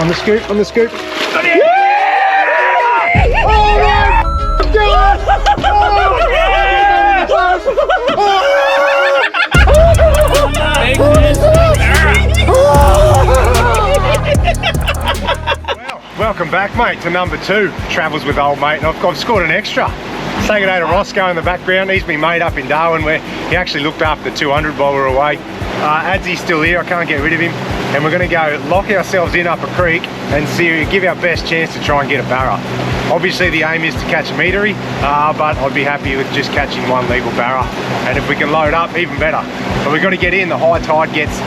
On the scoop, on the scoop. Got it! Oh my God! Welcome back, mate, to number 2, Travels with Old Mate, and I've scored an extra. Say good day to Roscoe in the background. He's my mate up in Darwin, where he actually looked after the 200 while we were away. Adzy's still here, I can't get rid of him, and we're going to go lock ourselves in up a creek and give our best chance to try and get a barra. Obviously the aim is to catch a meatery, but I'd be happy with just catching one legal barra, and if we can load up, even better. But we've got to get in. The high tide gets,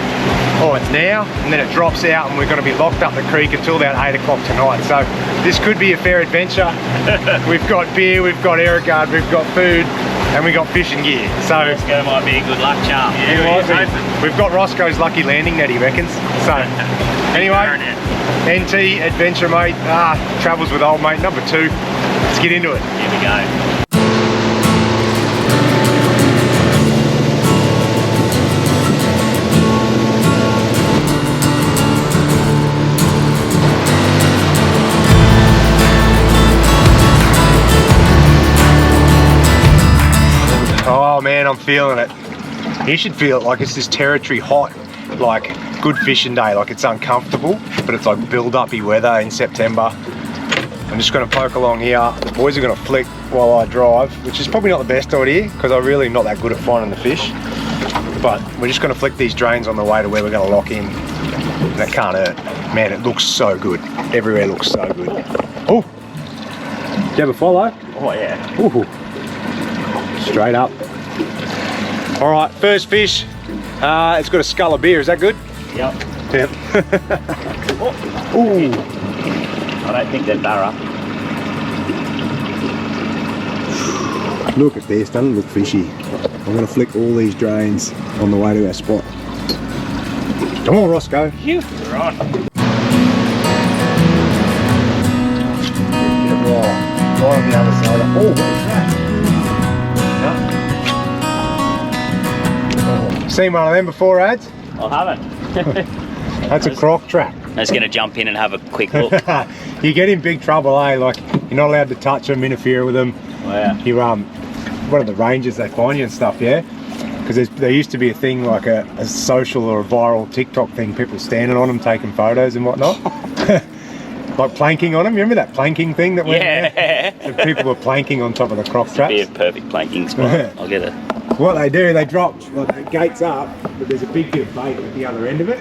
it's now, and then it drops out, and we're going to be locked up the creek until about 8 o'clock tonight. So this could be a fair adventure. We've got beer, we've got air guard, we've got food, and we've got fishing gear. So Roscoe might be a good luck charm. Yeah, we've got Roscoe's lucky landing net, he reckons. So anyway, NT adventure, mate. Travels with Old Mate number 2. Let's get into it. Here we go. Oh man, I'm feeling it. You should feel it like it's this territory hot, like good fishing day, like it's uncomfortable, but it's like build-uppy weather in September. I'm just going to poke along here. The boys are going to flick while I drive, which is probably not the best idea because I'm really not that good at finding the fish. But we're just going to flick these drains on the way to where we're going to lock in. That can't hurt. Man, it looks so good. Everywhere looks so good. Oh! Do you have a follow? Oh yeah. Ooh. Straight up. All right, first fish. It's got a skull of beer. Is that good? Yep. Yep. Oh. Ooh. I don't think they're barra. Look at this. Doesn't look fishy. I'm going to flick all these drains on the way to our spot. Come on, Roscoe. You're on. Get it right on the other side. Oh, what is that? Seen one of them before, Ads? I haven't. That's a croc trap. I'm just going to jump in and have a quick look. You get in big trouble, eh? Like, you're not allowed to touch them, interfere with them. Oh, yeah. You one of the rangers, they find you and stuff, yeah? Because there used to be a thing like a social or a viral TikTok thing, people standing on them taking photos and whatnot. Like planking on them. Remember that planking thing that went there? So people were planking on top of the croc traps. Be a perfect planking spot. I'll get it. What they do, they drop like the gates up, but there's a big bit of bait at the other end of it.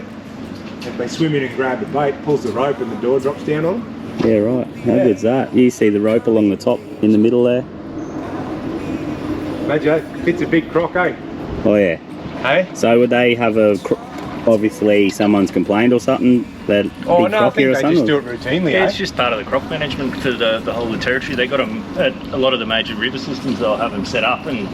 And they swim in and grab the bait, pulls the rope, and the door drops down on them. Yeah, right. How good's that? You see the rope along the top in the middle there? Imagine fits a big croc, eh? Oh yeah. Hey? So would they have obviously someone's complained or something? That oh big no, I think or they something? just do it routinely. Yeah, eh? it's just part of the crop management for the whole of the territory. They got them at a lot of the major river systems. They'll have them set up, and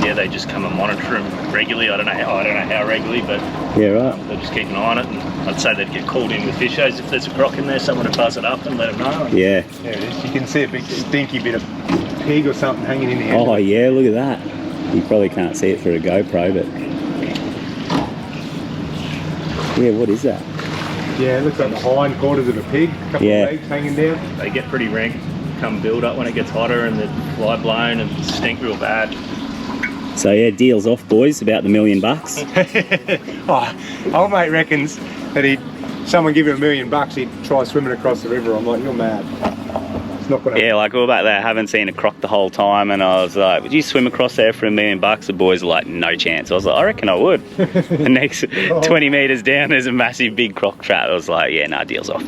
yeah, they just come and monitor them regularly. I don't know how regularly, but yeah, right. They just keep an eye on it. And I'd say they'd get called in with fish shows if there's a croc in there. Someone would buzz it up and let them know. Yeah. There it is. You can see a big stinky bit of pig or something hanging in the end. Oh yeah, look at that. You probably can't see it through a GoPro, but yeah, what is that? Yeah, it looks like the hind quarters of a pig. A couple of legs hanging down. They get pretty rank, come build up when it gets hotter, and they fly blown and stink real bad. So yeah, deal's off, boys. About the $1 million. Oh, old mate reckons that someone give him $1 million, he'd try swimming across the river. I'm like, you're mad. It's not gonna. Yeah, like all about that. I haven't seen a croc the whole time, and I was like, would you swim across there for $1 million? The boys are like, no chance. I was like, I reckon I would. The next 20 meters down, there's a massive big croc trap. I was like, yeah, nah, deal's off.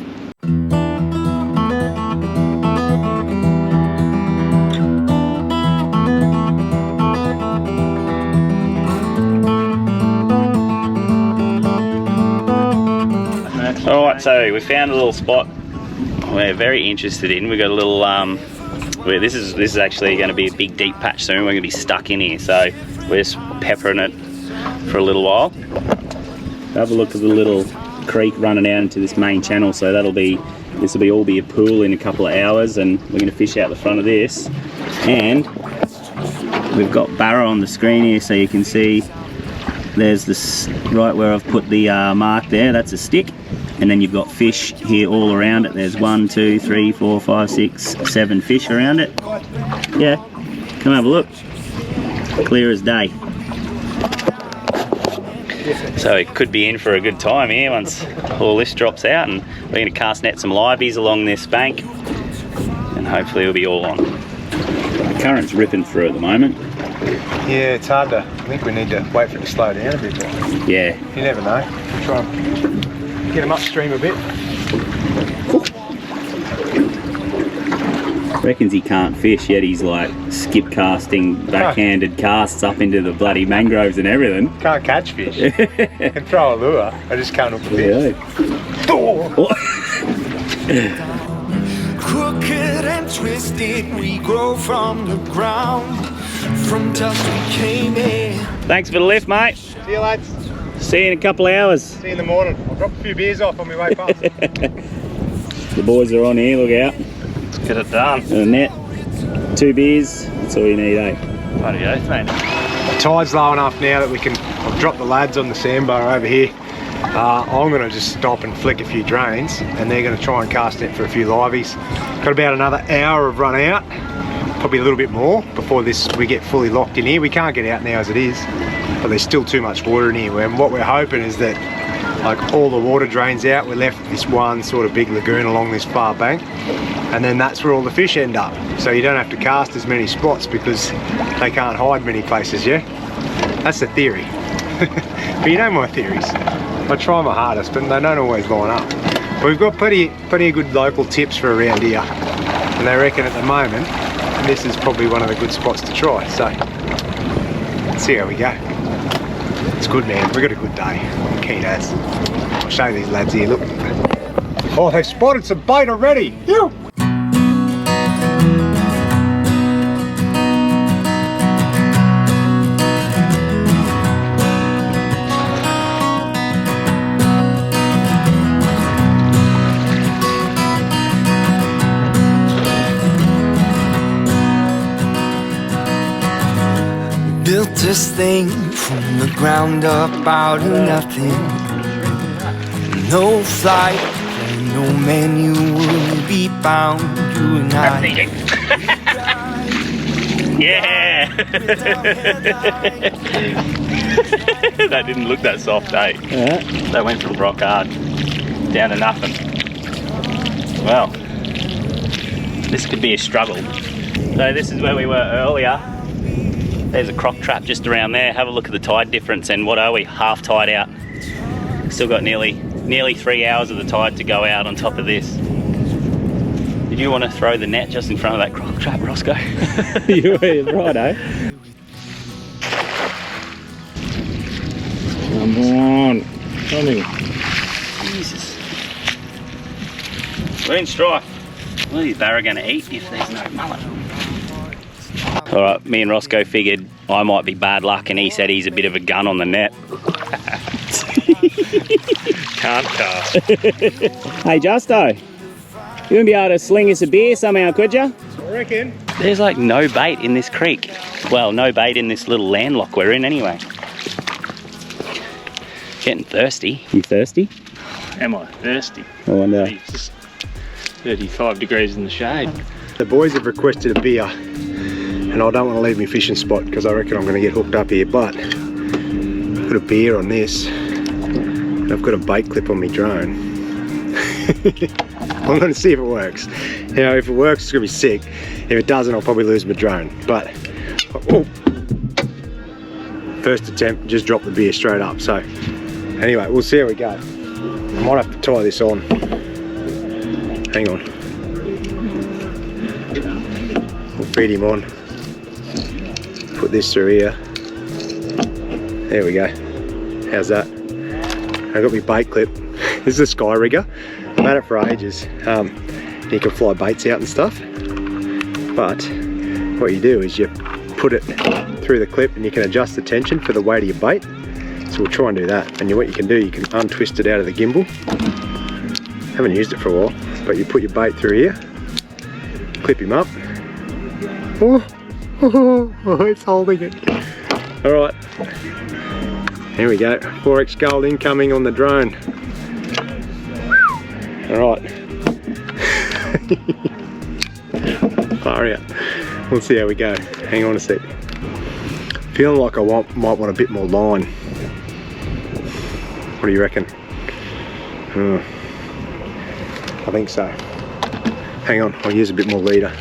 All right, so we found a little spot we're very interested in. We got a little this is actually going to be a big deep patch soon. We're going to be stuck in here, so we're just peppering it for a little while. Have a look at the little creek running out into this main channel. So this will all be a pool in a couple of hours, and we're going to fish out the front of this. And we've got Barra on the screen here, so you can see there's this right where I've put the mark there. That's a stick. and then you've got fish here all around it. There's 1, 2, 3, 4, 5, 6, 7 fish around it. Yeah, come have a look. Clear as day. So it could be in for a good time here once all this drops out, and we're going to cast net some liveys along this bank, and hopefully it'll be all on. The current's ripping through at the moment. Yeah, it's hard to, I think we need to wait for it to slow down a bit. Yeah. You never know. We'll try and get them upstream a bit. Reckons he can't fish yet. He's like skip casting, backhanded casts up into the bloody mangroves and everything. Can't catch fish. Can throw a lure. I just can't hook the fish. Oh. Crooked and twisted, we grow from the ground. From dust we came in. Thanks for the lift, mate. See you lads. See you in a couple of hours. See you in the morning. I'll drop a few beers off on my way past. The boys are on here, look out. Let's get it done. And a net, 2 beers, that's all you need, eh? Bloody oath, mate. The tide's low enough now that we can, I've dropped the lads on the sandbar over here. I'm going to just stop and flick a few drains, and they're going to try and cast net for a few liveys. Got about another hour of run out, probably a little bit more before we get fully locked in here. We can't get out now as it is, but there's still too much water in here, and what we're hoping is that like all the water drains out, we're left with this one sort of big lagoon along this far bank, and then that's where all the fish end up. So you don't have to cast as many spots because they can't hide many places, yeah? That's the theory. But you know my theories. I try my hardest, but they don't always line up. But we've got plenty of good local tips for around here, and they reckon at the moment this is probably one of the good spots to try. So let's see how we go. It's good, man. We've got a good day. I'm keen as. I'll show these lads here. Look. Oh, they've spotted some bait already. Ew. Built this thing from the ground up out of nothing. No flight, no menu will be bound. You and I. Yeah! That didn't look that soft, eh? Yeah. They went from rock hard down to nothing. Well, this could be a struggle. So this is where we were earlier. There's a croc trap just around there. Have a look at the tide difference, and what are we? Half tide out. Still got nearly 3 hours of the tide to go out on top of this. Did you want to throw the net just in front of that croc trap, Roscoe? You were right, eh? Come on. Coming. Jesus. We're in strike. What is Barra going to eat if there's no mullet? Alright, me and Roscoe figured I might be bad luck, and he said he's a bit of a gun on the net. Can't cast. Hey Justo, you wouldn't be able to sling us a beer somehow, could you? I reckon. There's like no bait in this creek. Well, no bait in this little landlock we're in anyway. Getting thirsty. You thirsty? Am I thirsty? I wonder. It's just 35 degrees in the shade. The boys have requested a beer, and I don't want to leave my fishing spot because I reckon I'm going to get hooked up here, but I've got a beer on this, and I've got a bait clip on my drone. I'm going to see if it works. You know, if it works, it's going to be sick. If it doesn't, I'll probably lose my drone. But, oh, first attempt, just drop the beer straight up. So, anyway, we'll see how we go. I might have to tie this on. Hang on. We'll feed him on. Put this through here. There we go. How's that? I got my bait clip. This is a sky rigger. I've had it for ages. You can fly baits out and stuff. But what you do is you put it through the clip, and you can adjust the tension for the weight of your bait. So we'll try and do that. And what you can do, you can untwist it out of the gimbal. Haven't used it for a while, but you put your bait through here, clip him up. Oh, it's holding it. All right, here we go. 4X gold incoming on the drone. All right. Far out. We'll see how we go. Hang on a sec. Feeling like I might want a bit more line. What do you reckon? I think so. Hang on, I'll use a bit more leader.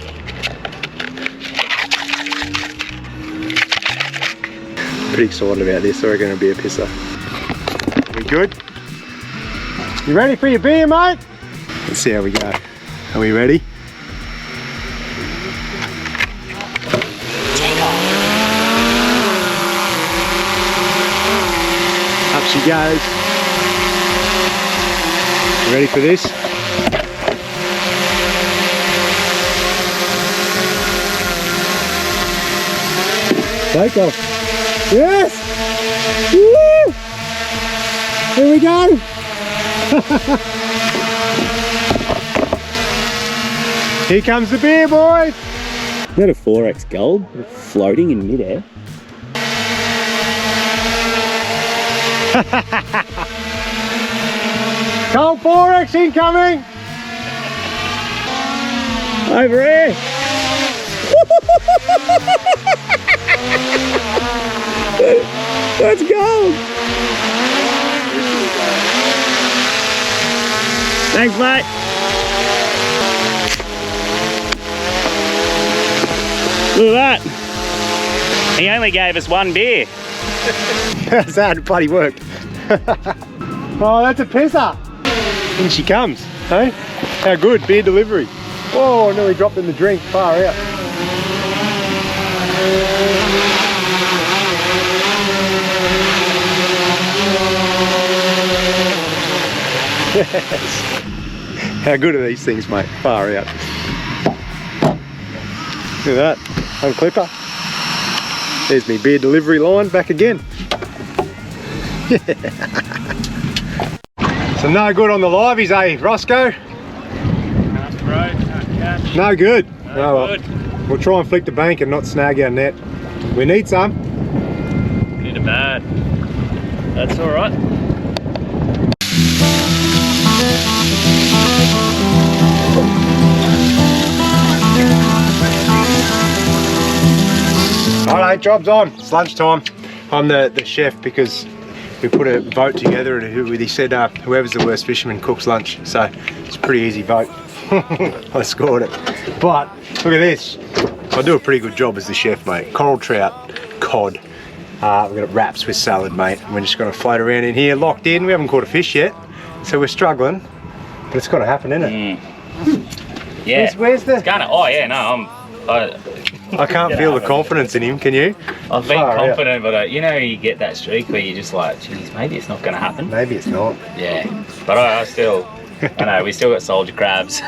Pretty excited about this. I reckon it'll be a pisser. We good? You ready for your beer, mate? Let's see how we go. Are we ready? Up she goes. You ready for this? Take off. Yes! Woo! Here we go! Here comes the beer, boys! Is that a 4X gold floating in midair? Cold 4X incoming! Over here! That's gold! Thanks, mate! Look at that! He only gave us one beer. That's how it bloody worked. Oh, that's a pisser! In she comes, hey? How good, beer delivery. Oh, nearly dropped in the drink, far out. Yes. How good are these things, mate? Far out. Look at that, unclipper. There's me beer delivery line back again. So no good on the liveys, eh, Roscoe? Can't throw, can't catch. No good. No good. We'll try and flick the bank and not snag our net. We need some. Good or bad. That's all right. Alright, job's on. It's lunchtime. I'm the chef because we put a vote together and he said whoever's the worst fisherman cooks lunch. So it's a pretty easy vote. I scored it. But look at this. I do a pretty good job as the chef, mate. Coral trout, cod. We've got wraps with salad, mate. And we're just going to float around in here locked in. We haven't caught a fish yet, so we're struggling. But it's got to happen, isn't it? Yeah. Where's the... It's gonna, oh yeah, no, I can't feel the confidence in him, can you? I've been confident, but you know, you get that streak where you're just like, geez, maybe it's not gonna happen. Maybe it's not. Yeah, but I still, I know, we still got soldier crabs.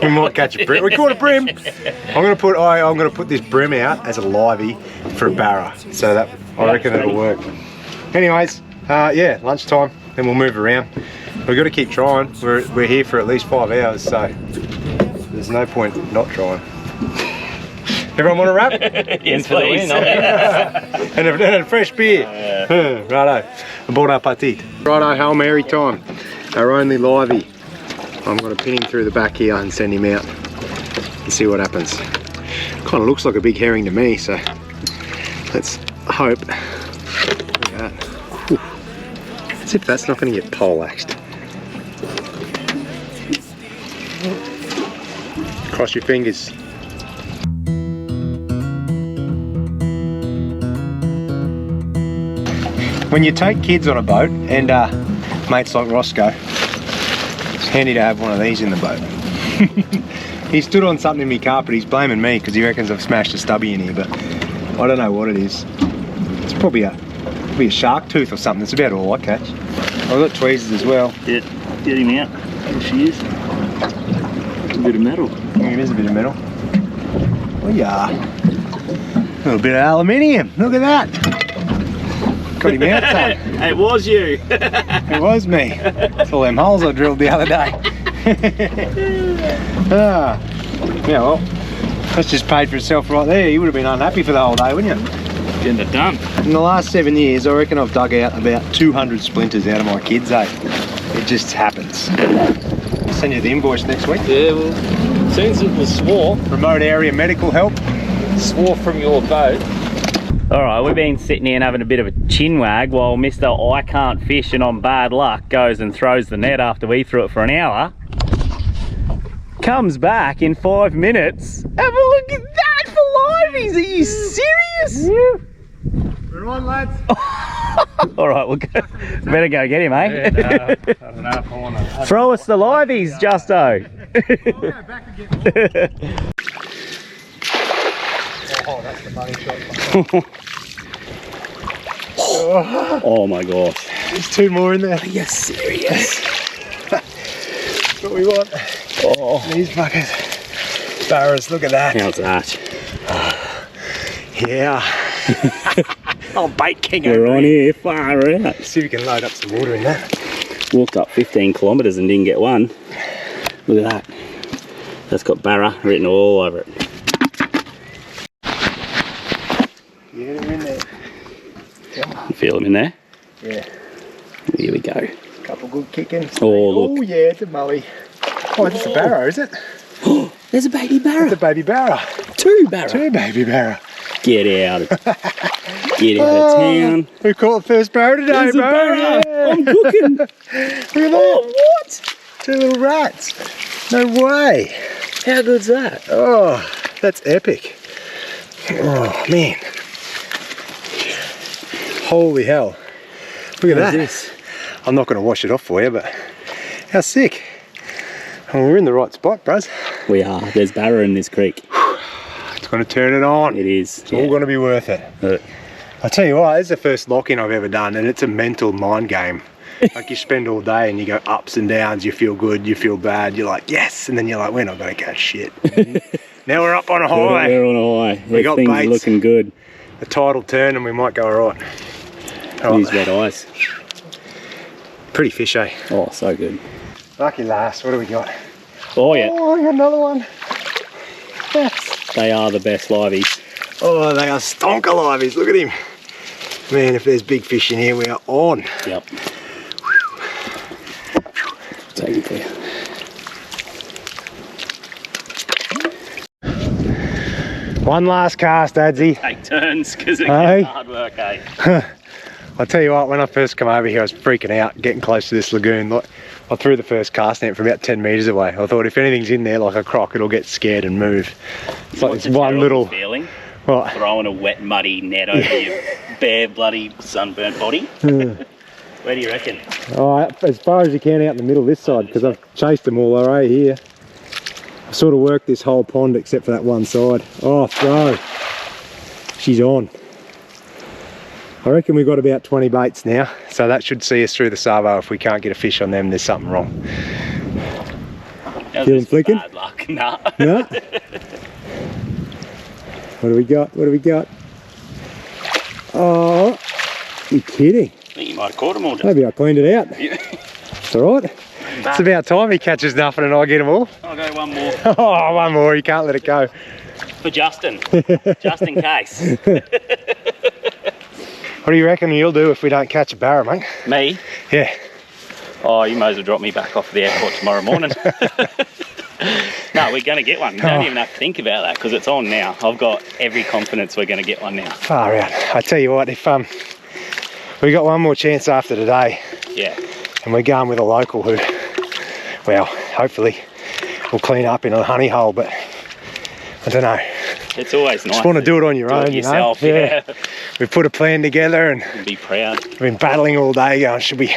We might catch a brim. We caught a brim. I'm gonna put this brim out as a livey for a barra, so that I reckon it'll work. Anyways, yeah, lunchtime, then we'll move around. We've got to keep trying. We're here for at least 5 hours, so there's no point not trying. Everyone want a wrap? Yes, please. And a fresh beer. Righto. Bon appetit. Righto, Hail Mary time. Our only livey. I'm going to pin him through the back here and send him out and see what happens. Kind of looks like a big herring to me, so let's hope. Look at that. Whew. As if that's not going to get poleaxed. Cross your fingers. When you take kids on a boat and mates like Roscoe, it's handy to have one of these in the boat. He stood on something in my carpet. He's blaming me because he reckons I've smashed a stubby in here, but I don't know what it is. It's probably a shark tooth or something. That's about all I catch. I've got tweezers as well. Yeah, get him out. There she is. It's a bit of metal. Yeah, it is a bit of metal. Oh yeah. A little bit of aluminium. Look at that. Got him out, son. It was you. It was me. That's all them holes I drilled the other day. Yeah, well, that's just paid for itself right there. You would have been unhappy for the whole day, wouldn't you? Getting it done. In the last 7 years, I reckon I've dug out about 200 splinters out of my kids, eh? It just happens. I'll send you the invoice next week. Yeah, well, as soon as it was swore Remote area medical help. from your boat. Alright, we've been sitting here and having a bit of a chin wag while Mr. I can't fish and on bad luck goes and throws the net after we threw it for an hour. Comes back in 5 minutes. Have a look at that for liveys! Are you serious? We're on, lads. Alright, we'll go. Better go get him, eh? Yeah, no, I don't know if I want to. Throw us the liveys, Justo. Back and get more. Oh, that's the money shot. Oh my gosh. There's 2 more in there. Are you serious? That's what we want. Oh. These fuckers. Barras, look at that. How's that? Yeah. Oh, bait king. We're on here, far out. See if we can load up some water in that. Walked up 15 kilometres and didn't get one. Look at that. That's got Barra written all over it. Yeah, they're in there. Feel them in there? Yeah. Here we go. Couple good kickings. Oh, look. Oh, yeah, it's a mully. Oh, it's a barra, is it? There's a baby Barra. It's a baby barra. 2 Barra. 2 baby barra. Get out of Get out of town. Who caught the first barra today, There's a bro? Barra. Yeah. I'm cooking. Look at that. Oh, what? 2 little rats. No way. How good's that? Oh, that's epic. Oh, man. Holy hell. Look at that. This? I'm not going to wash it off for you, but how sick. Oh, we're in the right spot, bros. We are. There's Barra in this creek. It's going to turn it on. It is. It's all going to be worth it. Look. I tell you what, it's the first lock-in I've ever done, and it's a mental mind game. Like you spend all day and you go ups and downs, you feel good, you feel bad, you're like, yes, and then you're like, we're not going to catch shit. Now we're up on a high. We're on a high. We got Things baits. looking good. The tide will turn and we might go all right. These red eyes. Pretty fish, eh? Oh, so good. Lucky last, what do we got? Oh, yeah. Oh, I got another one. Yes. They are the best liveys. Oh, they are stonker liveys, look at him. Man, if there's big fish in here, we are on. Yep. Take it for you. One last cast, Adsy. Take turns, because it's Hey. hard work, eh? I'll tell you what, when I first come over here, I was freaking out, getting close to this lagoon. Like, I threw the first cast net from about 10 metres away. I thought if anything's in there like a croc, it'll get scared and move. It's like What's this a one terrible little... feeling? What? Throwing a wet, muddy net over your bare, bloody, sunburnt body. Where do you reckon? Oh, as far as you can out in the middle this side, because I've chased them all right here. I've sort of worked this whole pond except for that one side. Oh, throw. She's on. I reckon we've got about 20 baits now, so that should see us through the Savo. If we can't get a fish on them, there's something wrong. Feeling flicking? Bad luck. Nah. No? What do we got? What do we got? Oh, you're kidding. I think you might have caught them all. Maybe I cleaned it out. It's all right. It's about time he catches nothing and I get them all. I'll go one more. Oh, one more. You can't let it go. For Justin. Just in case. What do you reckon you'll do if we don't catch a barra, mate? Me? Yeah. Oh, you might as well drop me back off the airport tomorrow morning. No, we're going to get one. You don't even have to think about that because it's on now. I've got every confidence we're going to get one now. Far out. I tell you what, if we got one more chance after today, Yeah. and we're going with a local who, well, hopefully will clean up in a honey hole, but I don't know. It's always nice. Just want to do it on your own, yourself, you know? yeah. We've put a plan together and Be proud. we've been battling all day going, should we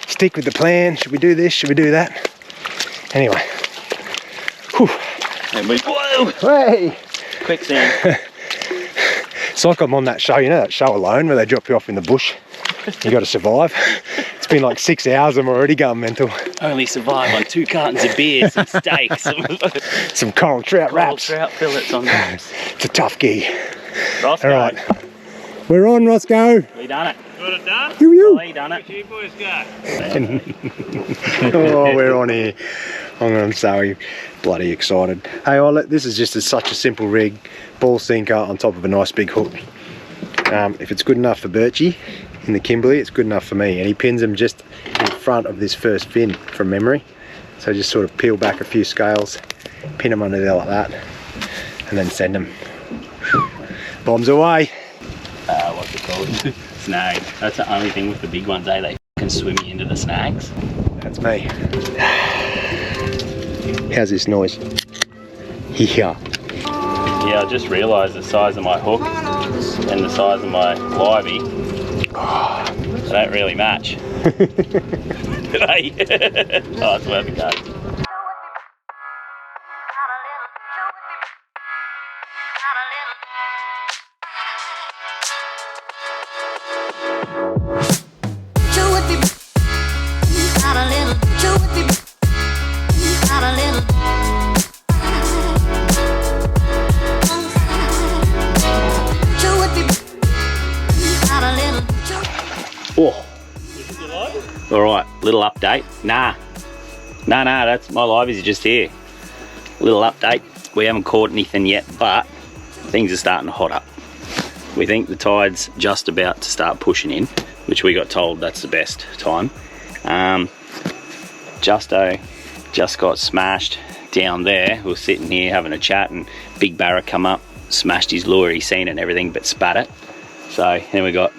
stick with the plan? Should we do this? Should we do that? Anyway. Whew. And we, whoa! Hey! Quicksand. It's like I'm on that show, you know that show Alone where they drop you off in the bush? You got to survive. It's been like 6 hours, I'm already going mental. Only survive on 2 cartons of beer, some steaks, Some coral trout wraps. trout fillets on wraps. It's a tough gig. Roscoe, All right. We're on, Roscoe. we done it. Got it done? Yoo-yoo. We done it. You boys go. Oh, we're on here. I'm so bloody excited. Hey, this is just such a simple rig, ball sinker on top of a nice big hook. If it's good enough for Birchie, in the Kimberley, it's good enough for me. And he pins them just in front of this first fin from memory. So just sort of peel back a few scales, pin them under there like that, and then send them. Bombs away. What's it called? Snag. That's the only thing with the big ones, eh? They can swim you into the snags. That's me. How's this noise? Yeah. Yeah, I just realised the size of my hook and the size of my livey, they don't really match. Do they? Oh, it's worth a go. Oh. Alright, little update. Nah, that's my liveys are just here. Little update. We haven't caught anything yet, but things are starting to hot up. We think the tide's just about to start pushing in, which we got told that's the best time. Justo just got smashed down there. We were sitting here having a chat and Big Barra come up, smashed his lure, he's seen it and everything, but spat it. So then we got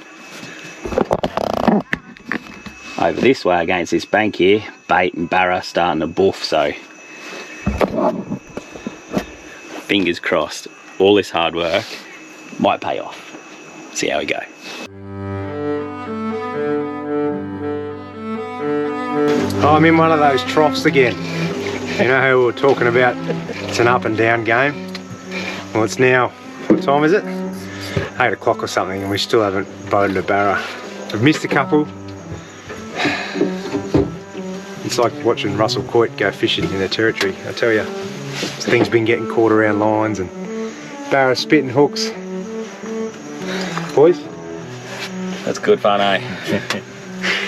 over this way against this bank here, bait and barra starting to boof, so fingers crossed, all this hard work might pay off. See how we go. Oh, I'm in one of those troughs again. You know how we were talking about it's an up and down game? Well, it's now, what time is it? 8 o'clock or something, and we still haven't boated a barra. We've missed a couple. It's like watching Russell Coit go fishing in the territory, I tell you. This thing's been getting caught around lines and barra spitting hooks. Boys? That's good fun, eh?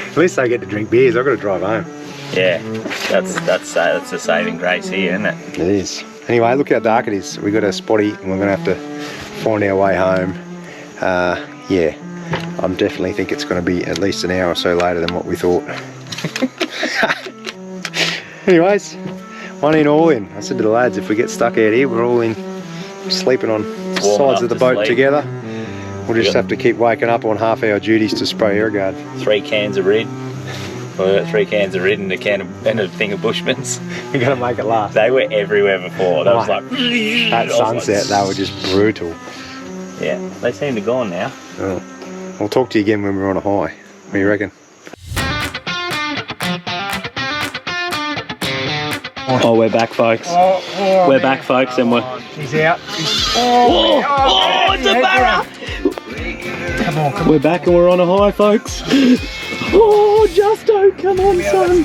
At least they get to drink beers. I've got to drive home. Yeah, that's a saving grace here, isn't it? It is. Anyway, look how dark it is. We've got a spotty and we're going to have to find our way home. Yeah, I definitely think it's going to be at least an hour or so later than what we thought. Anyways, one in, all in. I said to the lads, if we get stuck out here, we're all in, sleeping on sides of the boat together. We'll just have to keep waking up on half-hour duties to spray air guard. 3 cans of red. Well, 3 cans of red and a thing of Bushmans. We're gonna make it last. They were everywhere before. That was like at sunset. They were just brutal. Yeah, they seem to go on now. Oh. I'll talk to you again when we're on a high. What do you reckon? Oh, we're back, folks. We're back, folks, and we're... He's out. Oh, it's a barra! Come on, come We're back and we're on a high, folks. Oh, Justo, come on, son.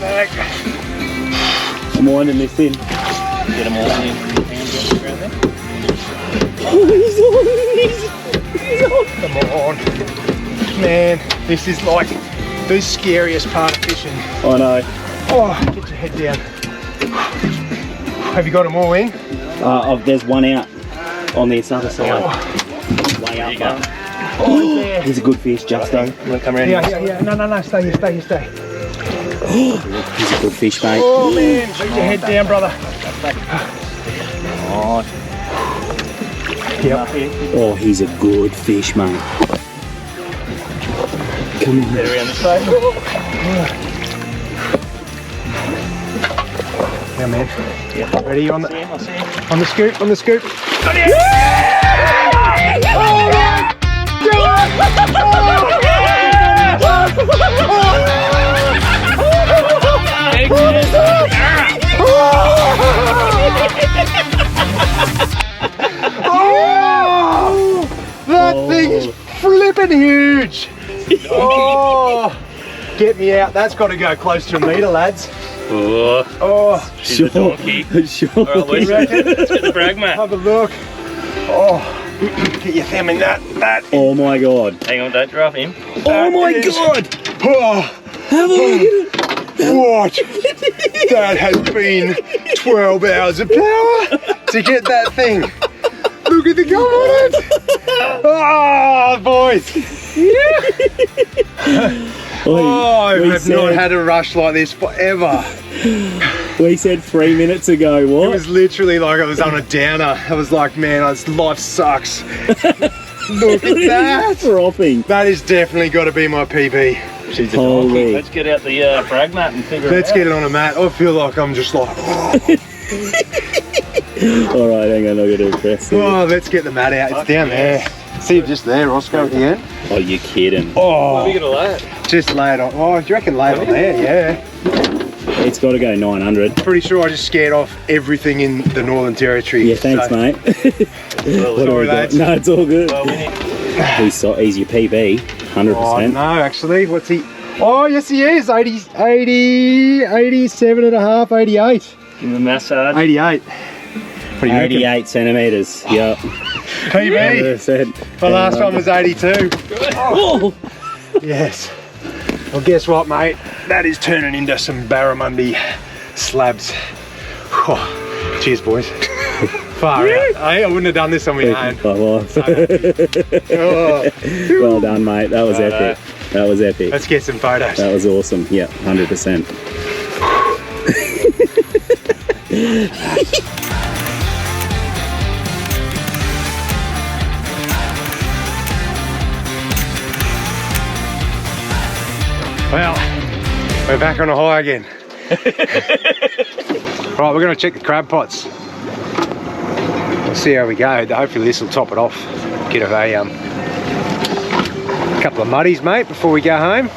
I'm winding this in. Get them all in. Oh, he's on. Come on. Man, this is like the scariest part of fishing. I know. Oh, get your head down. Have you got them all in? There's one out on this other side. Way up. Oh, he's a good fish, Justo. You want to come around? Yeah. No, stay here. He's a good fish, mate. Oh man, put your head down, brother. Oh. Yep. Oh, he's a good fish, mate. Come on. They're around the side. Yeah, man. Yeah. Ready on the I see him. on the scoop, on the scoop. That thing's flipping huge. Oh, get me out. That's got to go close to a metre, lads. Oh, She's a donkey. Sure. Alright, boys, let's get the brag, mate. Have a look. Oh, get your thumb in that. Oh my god. Hang on, don't drop him. Oh my god. Oh, Have a look at it. what? That has been 12 hours of power to get that thing. Look at the gum on it. Ah, boys. Oh, I we have said- not had a rush like this forever. We said 3 minutes ago, It what? was literally like I was on a downer. I was like, man, life sucks. Look at that. Frothing. That has definitely got to be my PB. She's a Holy. donkey. Let's get out the brag mat and figure Let's it out. get it on a mat. I feel like I'm just like, All right, hang on, I've got to press it. oh, let's get the mat out. It's down there. See it just there, Roscoe, at the end? Oh, you're kidding. Oh, We're gonna lay it. just lay it on. Oh, do you reckon lay it on there? Yeah. It's got to go 900. Pretty sure I just scared off everything in the Northern Territory. Yeah, thanks, so- mate. Well, What do we got? lads. No, it's all good. well, we need He's your PB, 100%. Oh, no, actually. What's he? Oh, yes, he is. 80, 87 and a half, 88. give him a massage. 88. What do you reckon? 88 centimetres. Yep. PB. 100%. The last one was 82. Oh. Yes. Well, guess what, mate? That is turning into some barramundi slabs. Oh, cheers, boys. Far out. I wouldn't have done this on my own. Oh, Oh, well done, mate. That was epic. That was epic. let's get some photos. That was awesome. Yeah, 100%. Well, we're back on a high again. Right, we're going to check the crab pots. We'll see how we go. Hopefully this will top it off. Get a couple of muddies, mate, before we go home.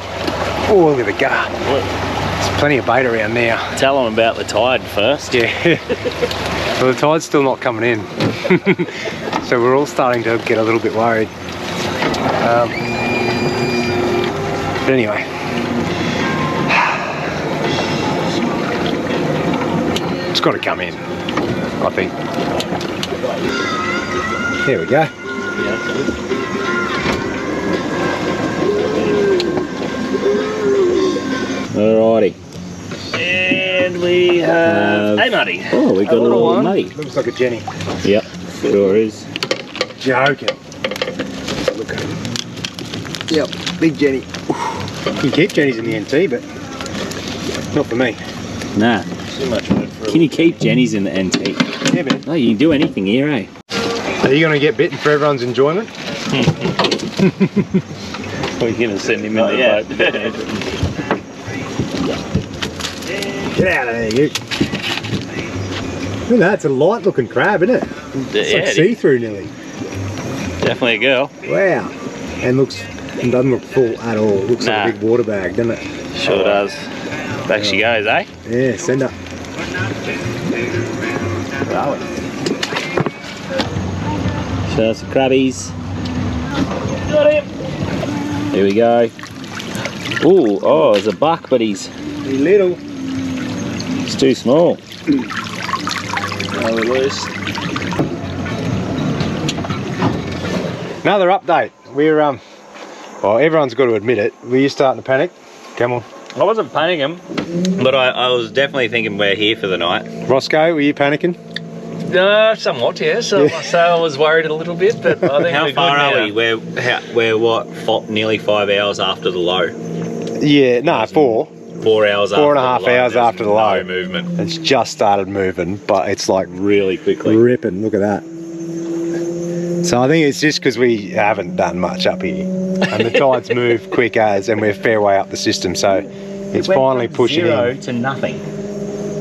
Oh, look at the gar. There's plenty of bait around now. Tell them about the tide first. Yeah. Well, the tide's still not coming in. So we're all starting to get a little bit worried. But anyway. It's got to come in, I think. There we go. Alrighty. And we have a muddy. Oh, we got a little one. muddy. Looks like a Jenny. Yep, sure is. Joking. Look at him. Yep, big Jenny. You can keep Jennies in the NT, but not for me. Nah. Too much work for Can you keep Jennies in the NT? Yeah, man. No, you can do anything here, eh? Are you going to get bitten for everyone's enjoyment? We're gonna send him in the boat. Get out of there, you. Look at that, it's a light looking crab, isn't it? It's like see-through nearly. Definitely a girl. Wow. And doesn't look full at all. Looks like a big water bag, doesn't it? Sure does. Back she goes, eh? Yeah, send her. So some crabbies. Got him. Here we go. Ooh, oh, there's a buck, but he's Little. too small. Now we're loose. Another update. We're well, everyone's got to admit it. Were you starting to panic? Come on. I wasn't panicking, but I was definitely thinking we're here for the night. Roscoe, were you panicking? Somewhat, yes. I must say I was worried a little bit, but I think How we're far good are now. we? We're what? Nearly 5 hours after the low. Yeah, no, 4. 4 hours. 4.5 hours There's after the low. No movement. It's just started moving, but it's like Really quickly. ripping. Look at that. So I think it's just because we haven't done much up here, and the tides move quick as, and we're fair way up the system, so it's finally pushing zero in. to nothing.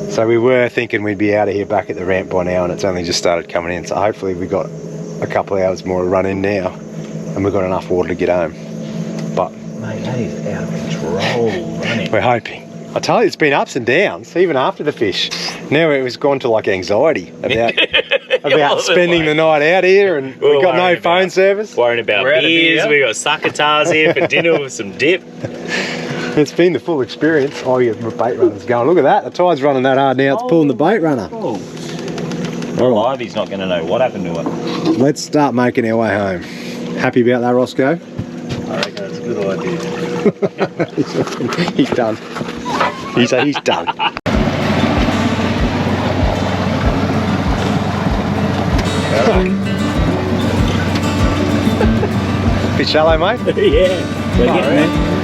So we were thinking we'd be out of here back at the ramp by now, and it's only just started coming in. So hopefully we got a couple of hours more to run in now, and we've got enough water to get home. But Mate, that is out of control running. we're hoping. I tell you, it's been ups and downs, even after the fish. Now it was gone to like anxiety about spending the night out here, and we've got no phone service. Worrying about We're out of beers, beer. we got succotars here for dinner with some dip. It's been the full experience. Oh, your bait runner's going. Look at that. The tide's running that hard now. It's pulling the bait runner. Oh. Alive, he's not going to know what happened to it. Let's start making our way home. Happy about that, Roscoe? I reckon that's a good idea. He's done. He's done. Bit shallow, mate? Yeah, we're getting there.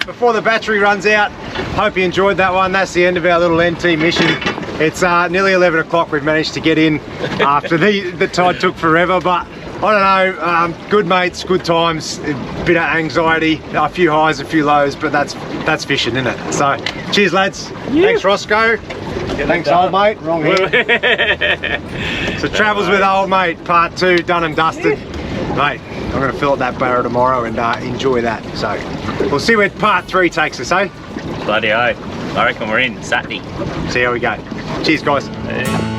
Before the battery runs out, hope you enjoyed that one. That's the end of our little NT mission. It's nearly 11 o'clock. We've managed to get in after the tide took forever, but I don't know, good mates, good times, a bit of anxiety, a few highs, a few lows, but that's fishing, isn't it? So cheers, lads. Thanks, Roscoe. Thanks, old mate. Wrong hand. So Travels with Old Mate Part 2 done and dusted. Mate, I'm going to fill up that barra tomorrow and enjoy that. So we'll see where Part 3 takes us, eh? Bloody oh. I reckon we're in Saturday. See how we go. Cheers, guys. Yeah.